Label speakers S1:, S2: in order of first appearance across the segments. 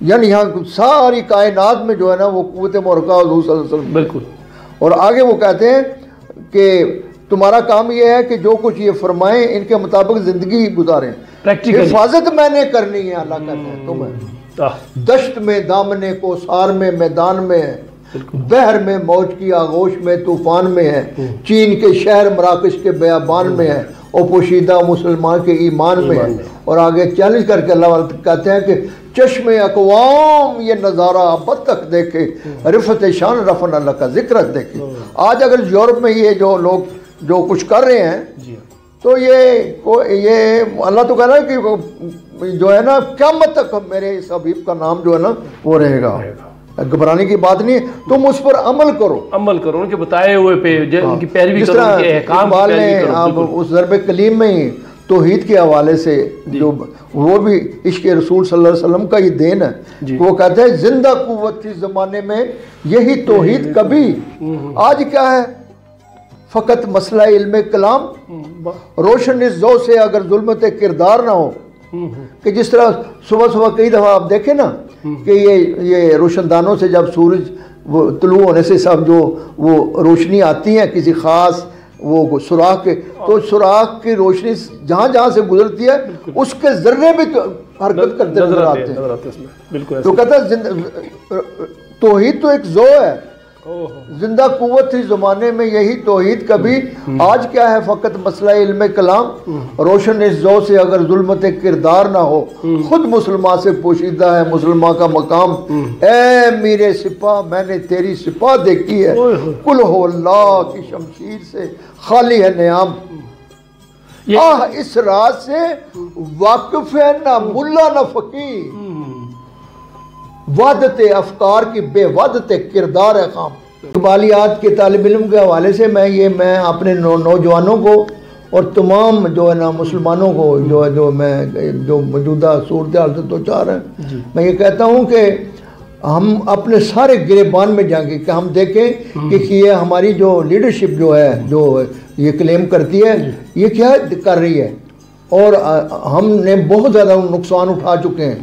S1: یعنی یہاں ساری کائنات میں جو ہے نا وہ قوت محرکہ حضور صلی اللہ علیہ وسلم.
S2: بالکل.
S1: اور آگے وہ کہتے ہیں کہ تمہارا کام یہ ہے کہ جو کچھ یہ فرمائیں ان کے مطابق زندگی گزاریں. حفاظت میں نے کرنی ہے اللہ کہتے ہیں تمہیں. دشت میں دامنے کو سار میں میدان میں ہے, بحر میں موج کی آغوش میں طوفان میں ہے, چین کے شہر مراکش کے بیابان میں ہے, اور پوشیدہ مسلمان کے ایمان میں ہے. اور آگے چیلنج کر کے اللہ والے کہتے ہیں کہ چشم اقوام یہ نظارہ اب تک دیکھے, رفت شان رفن اللہ کا ذکر دیکھے. آج اگر یورپ میں یہ جو لوگ جو کچھ کر رہے ہیں تو یہ اللہ تو کہہ رہا ہے کہ جو ہے نا قیامت تک میرے اس حبیب کا نام جو ہے نا وہ رہے گا. گھبرانے کی بات نہیں, تم اس پر عمل کرو,
S2: ان کے بتائے ہوئے پہ ان کی پیروی کرو, ان کے احکام کی پیروی کرو.
S1: آپ اس ضرب کلیم میں ہی توحید کے حوالے سے جو وہ بھی عشق رسول صلی اللہ علیہ وسلم کا یہ دین ہے. وہ کہتے ہیں زندہ قوت تھی زمانے میں یہی توحید کبھی, آج کیا ہے فقط مسئلہ علم کلام, روشن اس ذو سے اگر ظلمت کردار نہ ہو. کہ جس طرح صبح صبح کئی دفعہ آپ دیکھیں نا کہ یہ روشن دانوں سے جب سورج وہ طلوع ہونے سے سب جو وہ روشنی آتی ہے کسی خاص وہ سوراخ کے, تو سوراخ کی روشنی جہاں جہاں سے گزرتی ہے اس کے ذرے بھی حرکت کرتے نظر آتے ہیں. تو کہتا ہے توحید تو ایک ذو ہے, زندہ قوت تھی زمانے میں یہی توحید کبھی, آج کیا ہے فقط مسئلہ علم کلام, روشن اس ذو سے اگر ظلمت کردار نہ ہو, خود مسلمان سے پوشیدہ ہے مسلمان کا مقام. اے میرے سپاہ میں نے تیری سپاہ دیکھی ہے, کل ہو اللہ کی شمشیر سے خالی ہے نیام. آہ اس راز سے واقف ہے نہ ملا نہ فقیر, وحدت افکار کی بے وحدت کردار ہے خام. اقبالیات کے طالب علم کے حوالے سے میں اپنے نوجوانوں کو اور تمام جو ہے نا مسلمانوں کو جو موجودہ صورتحال سے دو چار ہیں, میں یہ کہتا ہوں کہ ہم اپنے سارے گریبان میں جائیں گے کہ ہم دیکھیں کہ یہ ہماری جو لیڈرشپ جو ہے جو یہ کلیم کرتی ہے یہ کیا کر رہی ہے, اور ہم نے بہت زیادہ نقصان اٹھا چکے ہیں.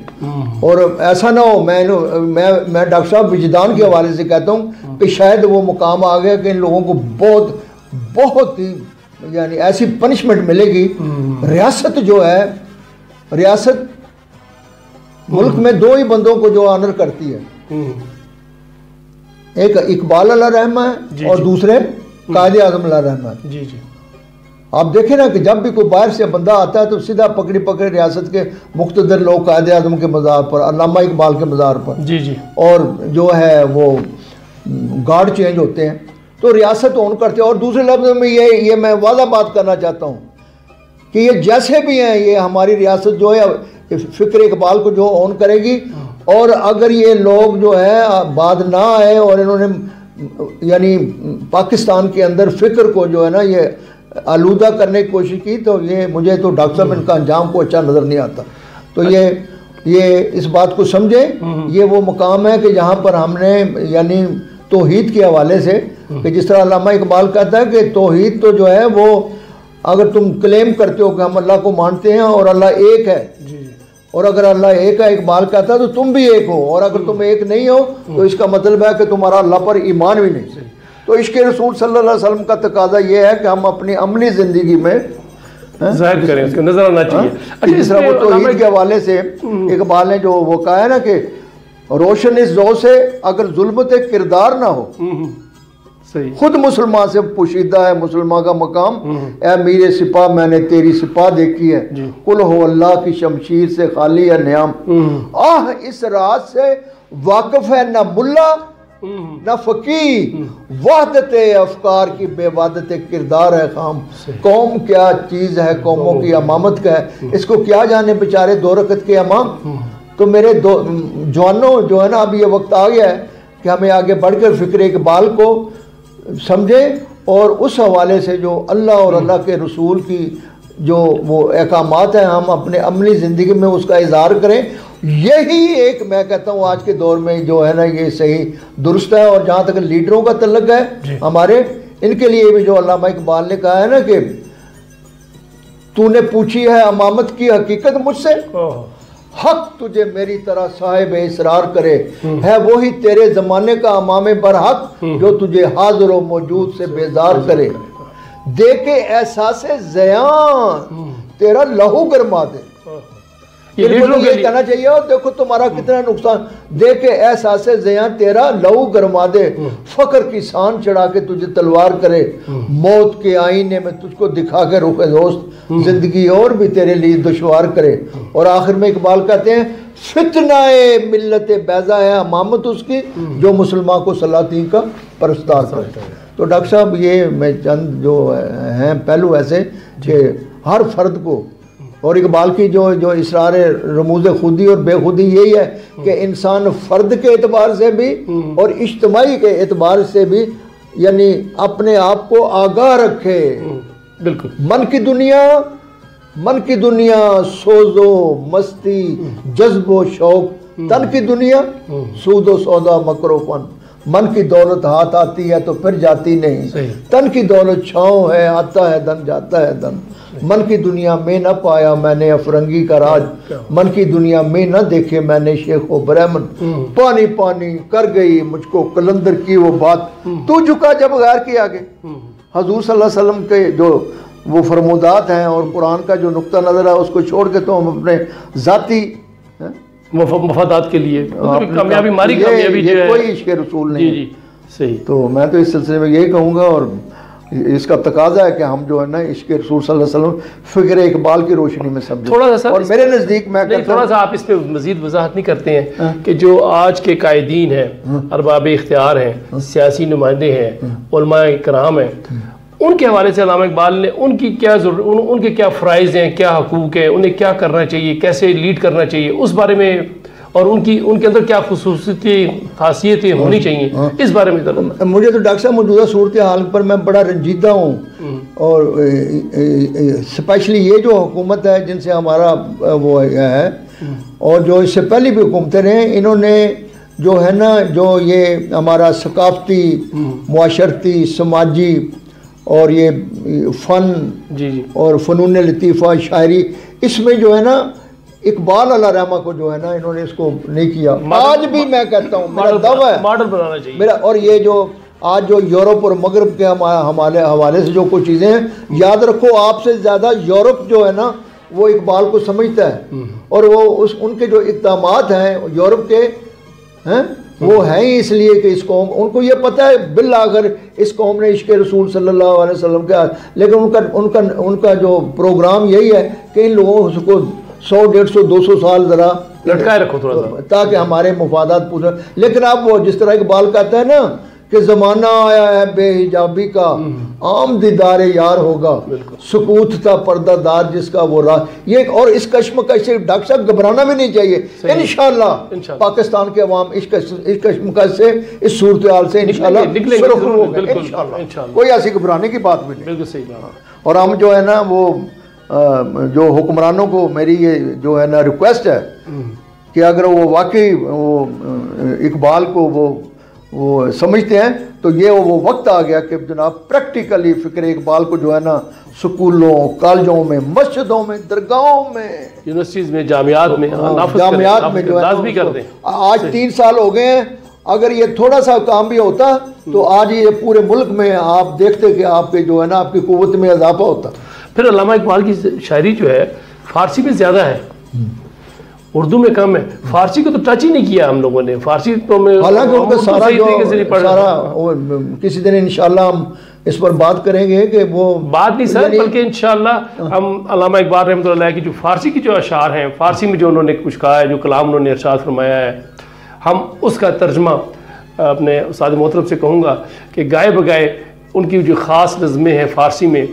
S1: اور ایسا نہ ہو, میں ڈاکٹر صاحب وجدان کے حوالے سے کہتا ہوں کہ شاید وہ مقام آ گیا کہ ان لوگوں کو بہت ہی یعنی ایسی پنشمنٹ ملے گی. ریاست جو ہے, ریاست ملک میں دو ہی بندوں کو جو آنر کرتی ہے, ایک اقبال علیہ رحمہ ہے اور دوسرے قائد اعظم علیہ رحمہ ہے. آپ دیکھیں نا کہ جب بھی کوئی باہر سے بندہ آتا ہے تو سیدھا پکڑی ریاست کے مقتدر لوگ قائد اعظم کے مزار پر, علامہ اقبال کے مزار پر, اور جو ہے وہ گارڈ چینج ہوتے ہیں تو ریاست اون کرتے ہیں. اور دوسرے لفظ میں یہ میں واضح بات کرنا چاہتا ہوں کہ یہ جیسے بھی ہیں یہ ہماری ریاست جو ہے فکر اقبال کو جو اون کرے گی. اور اگر یہ لوگ جو ہے بعد نہ آئے اور انہوں نے یعنی پاکستان کے اندر فکر کو جو ہے نا یہ آلودہ کرنے کی کوشش کی تو یہ مجھے تو ڈاکٹر صاحب ان کا انجام کو اچھا نظر نہیں آتا. تو یہ اس بات کو سمجھیں, یہ وہ مقام ہے کہ جہاں پر ہم نے یعنی توحید کے حوالے سے کہ جس طرح علامہ اقبال کہتا ہے کہ توحید تو جو ہے وہ اگر تم کلیم کرتے ہو کہ ہم اللہ کو مانتے ہیں اور اللہ ایک ہے, اور اگر اللہ ایک ہے اقبال کہتا ہے تو تم بھی ایک ہو, اور اگر تم ایک نہیں ہو تو اس کا مطلب ہے کہ تمہارا اللہ پر ایمان بھی نہیں. تو عشق رسول صلی اللہ علیہ وسلم کا تقاضا یہ ہے کہ ہم اپنی عملی زندگی میں
S2: ظاہر کریں, اس کا نظر آنا چاہیے.
S1: جس طرح وہ توحید کے حوالے سے اقبال نے جو وہ کہا ہے نا کہ روشن اس ذو سے اگر ظلمت کردار نہ ہو, خود مسلمان سے پوشیدہ ہے مسلمان کا مقام. اے میرے سپاہ میں نے تیری سپاہ دیکھی ہے, کل ہو اللہ کی شمشیر سے خالی ہے نیام. آہ اس راز سے واقف ہے نہ ملا نہ فقیر, وحدت افکار کی بے وحدت کردار ہے خام. قوم کیا چیز ہے, قوموں کی امامت کا ہے, اس کو کیا جانے بیچارے دو رکعت کے امام. تو میرے جوانوں جو ہے نا اب یہ وقت آ گیا ہے کہ ہمیں آگے بڑھ کر فکر اقبال کو سمجھیں اور اس حوالے سے جو اللہ اور اللہ کے رسول کی جو وہ احکامات ہیں ہم اپنے عملی زندگی میں اس کا اظہار کریں. یہی ایک میں کہتا ہوں آج کے دور میں جو ہے نا یہ صحیح درست ہے. اور جہاں تک لیڈروں کا تعلق ہے ہمارے, ان کے لیے بھی جو علامہ اقبال نے کہا ہے نا کہ تو نے پوچھی ہے امامت کی حقیقت مجھ سے, حق تجھے میری طرح صاحب اسرار کرے، ہے وہی تیرے زمانے کا امام برحق جو تجھے حاضر و موجود سے بیزار کرے، دے کے احساس زیان تیرا لہو گرما دے۔ یہ کہنا چاہیے اور دیکھو تمہارا کتنا نقصان، دے کے احساس زیان تیرا لہو گرما دے، فقر کی سان چڑھا کے تجھے تلوار کرے، موت کے آئینے میں تجھ کو دکھا کے رخ دوست زندگی اور بھی تیرے لیے دشوار کرے۔ اور آخر میں اقبال کہتے ہیں فتنہ ملت بیضا ہے امامت اس کی جو مسلمان کو سلاطین کا پرستار کرتا ہے۔ تو ڈاکٹر صاحب یہ میں چند جو ہیں پہلو ایسے کہ ہر فرد کو، اور اقبال کی جو اصرار رموز خودی اور بے خودی یہی ہے کہ انسان فرد کے اعتبار سے بھی اور اجتماعی کے اعتبار سے بھی یعنی اپنے آپ کو آگاہ رکھے۔
S2: بالکل
S1: من کی دنیا سوز و مستی جذب و شوق، تن کی دنیا سود و سودا مکر و فن، من کی دولت ہاتھ آتی ہے تو پھر جاتی نہیں، تن کی دولت چھاؤں ہے آتا ہے دن جاتا ہے دن، من کی دنیا میں نہ پایا میں نے افرنگی کا راج، من کی دنیا میں نہ دیکھے میں نے شیخ و برہمن، پانی پانی کر گئی مجھ کو قلندر کی وہ بات، تو جھکا جب غیر کے آگے۔ حضور صلی اللہ علیہ وسلم کے جو وہ فرمودات ہیں اور قرآن کا جو نقطہ نظر ہے اس کو چھوڑ کے تو ہم اپنے ذاتی
S2: مفادات کے لیے کامیابی
S1: یہ کوئی عشق رسول نہیں۔
S2: جی صحیح۔
S1: تو میں تو اس سلسلے میں یہی کہوں گا اور اس کا تقاضا ہے کہ ہم جو ہے نا عشق رسول صلی اللہ علیہ وسلم فکر اقبال کی روشنی میں سمجھیں۔
S2: تھوڑا سا
S1: اور میرے نزدیک میں
S2: تھوڑا سا آپ اس پہ مزید وضاحت نہیں کرتے ہیں کہ جو آج کے قائدین ہیں، ارباب اختیار ہیں، سیاسی نمائندے ہیں، علماء کرام ہیں، ان کے حوالے سے علامہ اقبال نے ان کی کیا ان کے کیا فرائض ہیں، کیا حقوق ہیں، انہیں کیا کرنا چاہیے، کیسے لیڈ کرنا چاہیے، اس بارے میں اور ان کے اندر کیا خاصیتیں ہونی چاہیے، اس بارے میں
S1: مجھے تو ڈاکٹر صاحب موجودہ صورتحال پر میں بڑا رنجیدہ ہوں، اور اسپیشلی یہ جو حکومت ہے جن سے ہمارا وہ ہے اور جو اس سے پہلے بھی حکومتیں رہیں، انہوں نے جو ہے نا جو یہ ہمارا ثقافتی معاشرتی سماجی اور یہ فن اور فنون لطیفہ شاعری، اس میں جو ہے نا اقبال علیہ رحمہ کو جو ہے نا انہوں نے اس کو نہیں کیا۔ آج بھی میں کہتا ہوں میرا دعویٰ ہے
S2: ماڈل بنانا چاہیے میرا،
S1: اور یہ جو آج جو یورپ اور مغرب کے حوالے سے جو کچھ چیزیں ہیں، یاد رکھو آپ سے زیادہ یورپ جو ہے نا وہ اقبال کو سمجھتا ہے، اور وہ ان کے جو اقدامات ہیں یورپ کے ہیں وہ ہیں ہی اس لیے کہ اس قوم ان کو یہ پتہ ہے بالآخر اس قوم نے عشق رسول صلی اللہ علیہ وسلم کا، لیکن ان کا جو پروگرام یہی ہے کہ ان لوگوں کو 100 150 200 سال ذرا
S2: لٹکائے رکھو تھوڑا سا
S1: تاکہ ہمارے مفادات پورے۔ لیکن اب وہ جس طرح اقبال کہتا ہے نا کہ زمانہ آیا ہے بے حجابی کا، عام دیدار یار ہوگا، سکوت تھا پردہ دار جس کا وہ راہ، یہ اور اس کشمکش سے ڈاکٹر صاحب گھبرانا بھی نہیں چاہیے۔ انشاءاللہ پاکستان کے عوام اس کشمکش سے اس صورتحال سے انشاءاللہ سرخرو ہو گئے انشاءاللہ، کوئی ایسی گھبرانے کی بات بھی نہیں۔
S2: بالکل صحیح۔
S1: اور ہم جو ہے نا وہ جو حکمرانوں کو میری یہ جو ہے نا ریکویسٹ ہے کہ اگر وہ واقعی وہ اقبال کو وہ سمجھتے ہیں تو یہ وہ وقت آ گیا کہ جناب پریکٹیکلی فکر اقبال کو جو ہے نا سکولوں کالجوں میں مسجدوں میں درگاہوں میں
S2: یونیورسٹیز میں جامعات میں
S1: جو ہے آج 3 سال ہو گئے ہیں، اگر یہ تھوڑا سا کام بھی ہوتا تو آج یہ پورے ملک میں آپ دیکھتے کہ آپ کے جو ہے نا آپ کی قوت میں اضافہ ہوتا۔
S2: پھر علامہ اقبال کی شاعری جو ہے فارسی میں زیادہ ہے، اردو میں کم ہے، فارسی کو تو ٹچ ہی نہیں کیا ہم لوگوں نے، فارسی تو میں
S1: حالانکہ ان کا سارا کسی دن انشاءاللہ ہم اس پر بات کریں گے کہ وہ
S2: بات نہیں سر، بلکہ انشاءاللہ ہم علامہ اقبال رحمۃ اللہ علیہ کی جو فارسی کی جو اشعار ہیں، فارسی میں جو انہوں نے کچھ کہا ہے، جو کلام انہوں نے ارشاد فرمایا ہے، ہم اس کا ترجمہ اپنے استاد محترم سے کہوں گا کہ گائے بگائے ان کی جو خاص نظمیں ہیں فارسی میں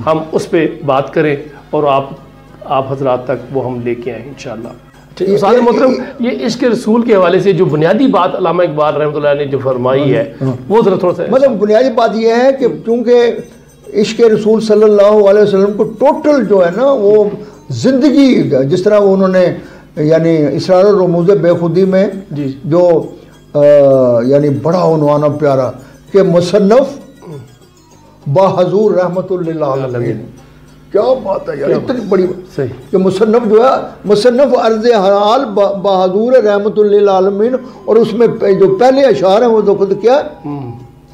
S2: ہم اس پہ بات کریں اور آپ حضرات تک وہ ہم لے کے آئیں انشاءاللہ۔ استاد محترم یہ عشق رسول کے حوالے سے جو بنیادی بات علامہ اقبال رحمۃ اللہ نے جو فرمائی ہے وہ ذرا تھوڑا سا
S1: مطلب بنیادی بات یہ ہے کہ چونکہ عشق رسول صلی اللہ علیہ وسلم کو ٹوٹل جو ہے نا وہ زندگی جس طرح انہوں نے یعنی اسرار الرموز بے خودی میں جو یعنی بڑا عنوان پیارا کہ مصنف با حضور رحمت للعالمین، کیا بات ہے یار، اتنی بڑی بات
S2: صحیح
S1: کہ مصنف جو ہے مصنف عرض حال بہادور رحمت للعالمین، اور اس میں جو پہلے اشعار ہیں وہ تو خود کیا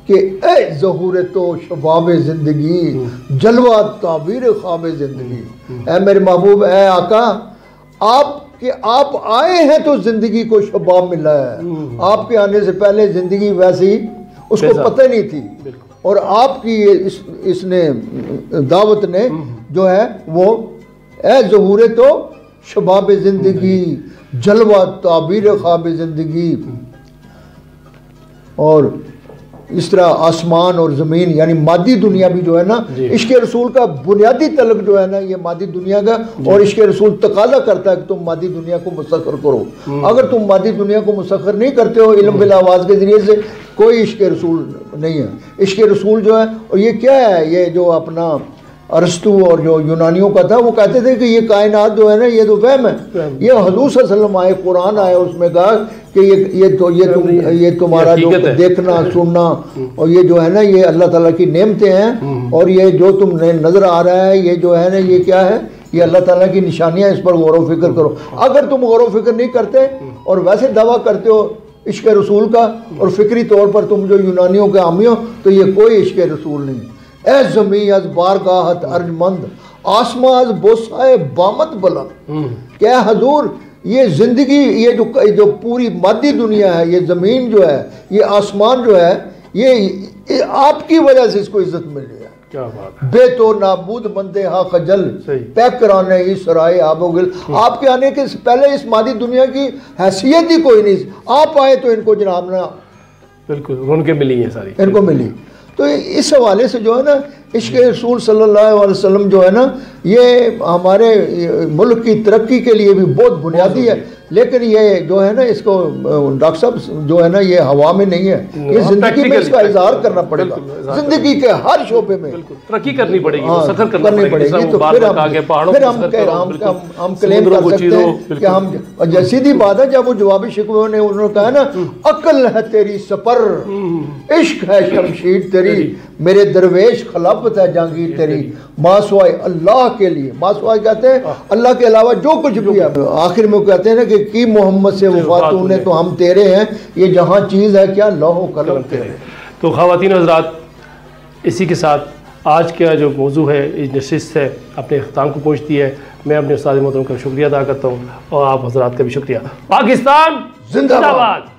S1: کہ اے ظہور تو شباب زندگی، جلوہ تعبیر خواب زندگی، اے میرے محبوب، اے آقا، آپ آئے ہیں تو زندگی کو شباب ملا ہے، آپ کے آنے سے پہلے زندگی ویسی اس کو پتہ نہیں تھی، اور آپ کی اس نے دعوت نے جو ہے وہ اے ظہور تو شباب زندگی، جلوہ تعبیر خواب زندگی، اور اس طرح آسمان اور زمین یعنی مادی دنیا بھی جو ہے نا، عشق رسول کا بنیادی طلب جو ہے نا یہ مادی دنیا کا، اور عشق رسول تقاضا کرتا ہے کہ تم مادی دنیا کو مسخر کرو، اگر تم مادی دنیا کو مسخر نہیں کرتے ہو علم بالآواز کے ذریعے سے، کوئی عشق رسول نہیں ہے۔ عشق رسول جو ہے، اور یہ کیا ہے، یہ جو اپنا ارسطو اور جو یونانیوں کا تھا وہ کہتے تھے کہ یہ کائنات جو ہے نا یہ تو وہم ہے، یہ حضور صلی اللہ علیہ وسلم آئے، قرآن آئے، اس میں کہا کہ یہ تمہارا جو دیکھنا سننا اور یہ جو ہے نا یہ اللہ تعالیٰ کی نعمتیں ہیں، اور یہ جو تم نظر آ رہا ہے یہ جو ہے نا یہ کیا ہے، یہ اللہ تعالیٰ کی نشانیاں، اس پر غور و فکر کرو۔ اگر تم غور و فکر نہیں کرتے اور ویسے دعویٰ کرتے ہو عشق رسول کا، اور فکری طور پر تم جو یونانیوں کے حامی ہو، تو یہ کوئی عشق رسول نہیں۔ اے زمین از بارگاہت ارجمند، آسمان از بوسائے بامت بلند، کہ حضور یہ زندگی، یہ جو پوری مادی دنیا ہے، یہ زمین جو ہے، یہ آسمان جو ہے، یہ آپ کی وجہ سے اس کو عزت مل رہی ہے۔
S2: کیا بات ہے،
S1: بے تو نابود مندے ہا خجل، پیک کرانے ہی سرائے آب و گل، آپ کے آنے کے پہلے اس مادی دنیا کی حیثیت ہی کوئی نہیں، آپ آئے تو ان کو جناب نا
S2: بالکل ان کے ملی ہیں ساری،
S1: ان کو ملی۔ تو اس حوالے سے جو ہے نا عشق رسول صلی اللہ علیہ وسلم جو ہے نا یہ ہمارے ملک کی ترقی کے لیے بھی بہت بنیادی ہے، لیکن یہ جو ہے نا اس کو ڈاکٹر صاحب جو ہے نا یہ ہوا میں نہیں ہے، یہ زندگی میں اس کا اظہار کرنا پڑے گا، زندگی کے ہر شعبے میں
S2: ترقی کرنی پڑے گی، سفر
S1: کرنی پڑے گی، تو پھر ہم کلیم کر سکتے ہیں کہ ہم، سیدھی بات ہے، جب وہ جوابی شکوے نے انہوں نے کہا نا عقل ہے تیری سپر، عشق ہے شمشیر تیری، میرے درویش خلافت ہے جہانگیر تیری، ما سوائے اللہ کے لیے، ما سوائے کہتے ہیں اللہ کے علاوہ جو کچھ بھی ہے، آخر میں کہتے ہیں نا کہ کی محمد سے وفاتوں نے تو ہم تیرے ہیں، یہ جہاں چیز ہے کیا لوح و قلم تیرے۔
S2: تو خواتین حضرات، اسی کے ساتھ آج کا جو موضوع ہے، اس نشست ہے، اپنے اختتام کو پہنچتی ہے۔ میں اپنے استاد محترم کا شکریہ ادا کرتا ہوں، اور آپ حضرات کا بھی شکریہ۔ پاکستان زندہ باد۔